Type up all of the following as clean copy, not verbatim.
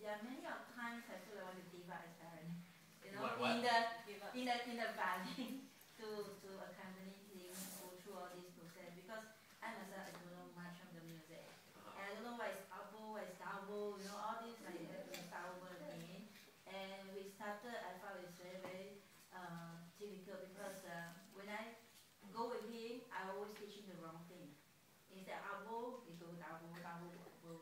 there are many of times I feel I want to give up as parent. You know, what? in the valley to accompany him go through all this process, because I myself I don't know much of the music. And I don't know what is upper, what is double, you know, all this I have to start over again. And we started, I found it's very, very difficult, because when I go with him, I always teach him the wrong thing. Instead of elbow, we go double,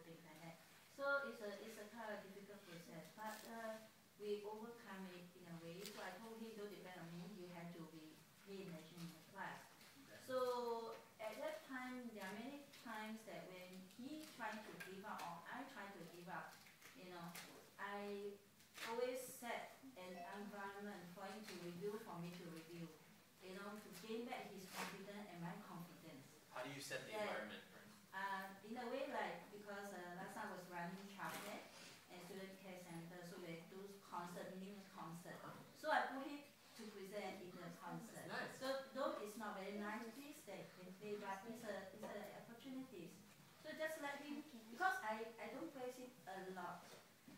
things like that. So it's a kind of difficult process, but we overcome it in a way. So I told him, don't depend on me, you have to be paying attention in the class. So at that time, there are many times that when he trying to give up or I try to give up, you know, I always set an environment for him to review, for me to review, you know, to gain back his confidence and my confidence. How do you set the environment? In a way, like, because last time I was running childcare and student care center, so we do concert, meaningless concert. So I put him to present in the concert. Nice. So though it's not very nice piece that can play, but it's a opportunities. So just let him, because I don't praise him a lot.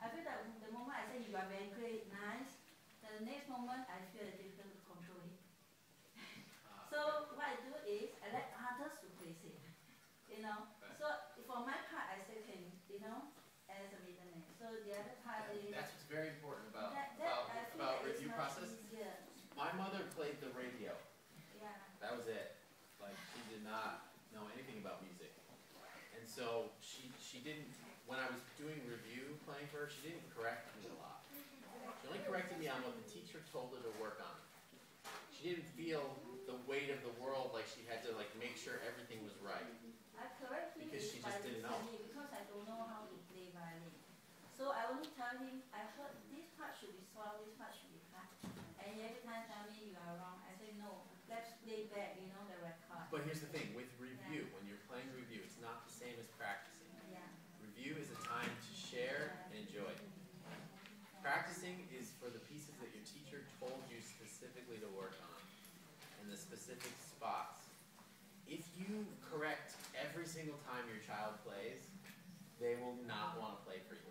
I feel that the moment I say you are very great, nice, the next moment I feel it's difficult to control him. So what I do is I let others to praise him. You know, so for my part, I still can, you know, as a middleman. So the other part is that's what's very important about review process. Easier. My mother played the radio. Yeah. That was it. Like, she did not know anything about music, and so she didn't. When I was doing review playing for her, she didn't correct me a lot. She only corrected me on what the teacher told her to work on. She didn't feel the weight of the world, like she had to like make sure everything was right. I correct him because she just didn't know. Because I don't know how to play violin. So I only tell him, I heard this part should be soft, this part should be cut. And every time tell me you are wrong, I say no, let's play back, you know, the record. But here's the thing, with review, when you're playing review, it's not the same as practicing. Yeah. Review is a time to share and enjoy. Practicing is for the pieces that your teacher told you specifically to work on, and the specific spots. If you correct every single time your child plays, they will not want to play for you.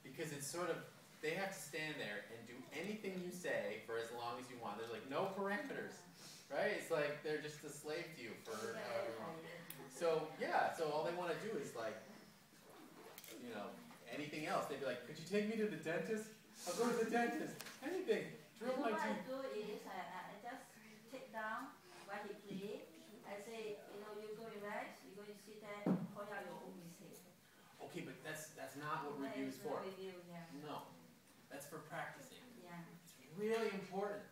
Because it's sort of, they have to stand there and do anything you say for as long as you want. There's like no parameters, right? It's like they're just a slave to you for however long. So yeah, so all they want to do is like, you know, anything else. They'd be like, could you take me to the dentist? I'll go to the dentist. Anything. Drill my teeth. What I do is I just take down what he played. I say, you know, you go relax, you go and sit there, point out your own mistake. Okay, but that's not what review is for. Review, yeah. No, that's for practicing. Yeah. It's really important.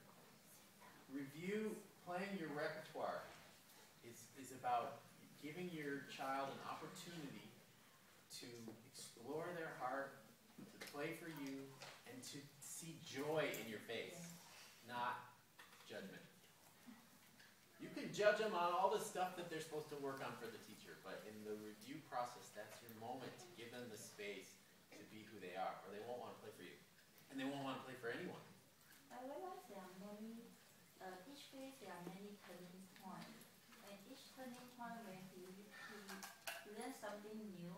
Review, playing your repertoire, is about giving your child an opportunity to explore their heart, to play for you, and to see joy in your face, not judgment. You can judge them on all the stuff that they're supposed to work on for the teacher, but in the review process, that's your moment to give them the space to be who they are, or they won't want to play for you. And they won't want to play for anyone. I realize there are many, each phase there are many turning points. And each turning point when he learns something new,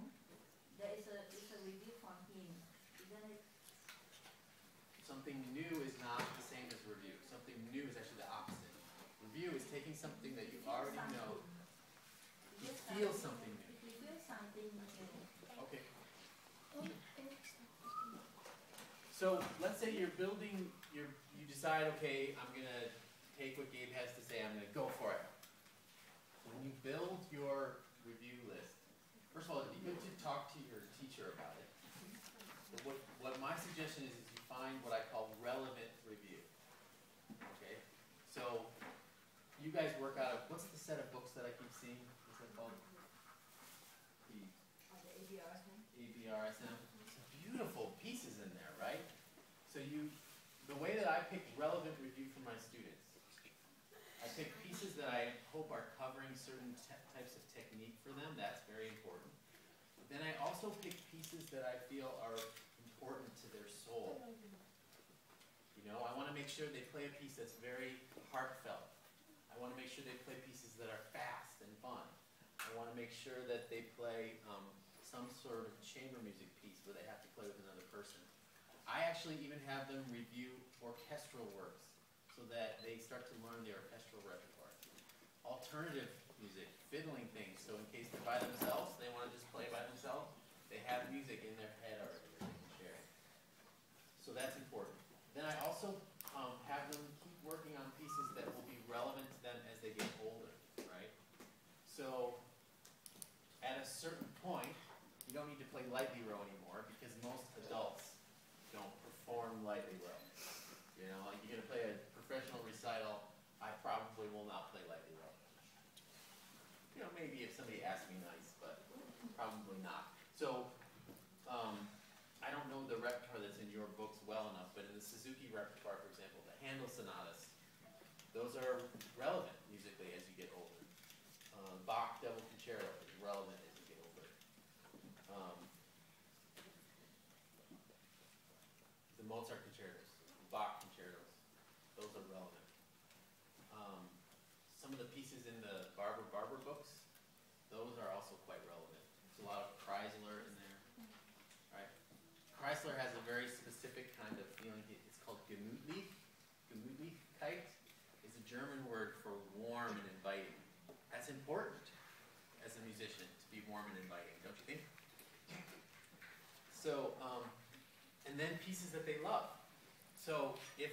there is a review for him. Isn't it? Something new is not the same as review. Something new is actually the opposite. Review is taking something that you already know. You feel something new. You feel something new. Okay. So let's say you're building, you decide, okay, I'm going to take what Gabe has to say, I'm going to go for it. When you build your review list, first of all, it'd be good to talk to your teacher about it. But what my suggestion is you find what I call relevant review. Okay? So you guys work out of, what's the set of books that I keep seeing? What's that called? The ABRSM. ABRSM. Some beautiful pieces in there, right? So the way that I pick relevant review for my students, I pick pieces that I hope are covering certain types of technique for them. That's very important. But then I also pick pieces that I feel are important to their soul. You know, I want to make sure they play a piece that's very heartfelt. I want to make sure they play pieces that are fast and fun. I want to make sure that they play some sort of chamber music piece where they have to play with another person. I actually even have them review orchestral works so that they start to learn the orchestral repertoire. Alternative music, fiddling things, so in case they're by themselves, they want to just play by themselves, they have music in their head already that they can share. So that's important. Then I also have them keep working on pieces that will be relevant to them as they get older, right? So at a certain point, you don't need to play lightly row anymore because most adults don't perform lightly row. You know, like you're going to play a professional recital, I probably will not play lightly row. You know, maybe if somebody asks me nice, but probably not. So I don't know the repertoire that's in your books well enough, but in the Suzuki repertoire, for example, the Handel sonatas, those are relevant musically as you get older. Bach double concerto is relevant as you get older. The Mozart concertos, the Bach concertos, those are relevant. Some of the pieces in the Barber books, those are also quite relevant. There's a lot of Kreisler in there, right? Kreisler has a very specific kind of feeling. It's called gemütlich. Gemütlichkeit is a German word for warm and inviting. That's important as a musician to be warm and inviting, don't you think? So, and then pieces that they love. So if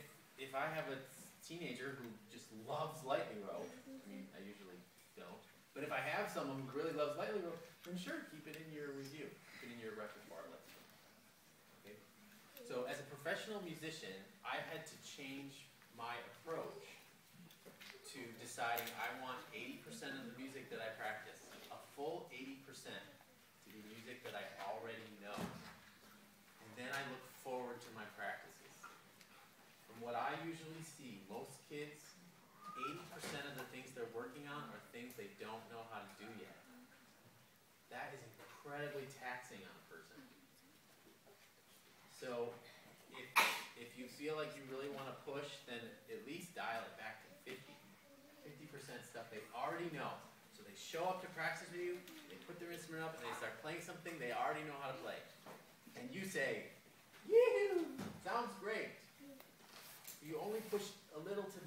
I have a teenager who just loves lightly row, I mean, I usually don't, but if I have someone who really loves lightly row, then sure, keep it in your review, keep it in your repertoire list. Okay? So as a professional musician, I had to change my approach to deciding I want 80% of the music that I practice, a full 80%, to be music that I already know. And then I look forward to my practices. From what I usually see, most kids, 80% of the things they're working on are things they don't know how to do yet. That is incredibly taxing on a person. So if you feel like you really want to push, then at least dial it back to 50% stuff they already know. So they show up to practice with you, they put their instrument up, and they start playing something they already know how to play. And you say, "Yee-hoo! Sounds great." You only push a little to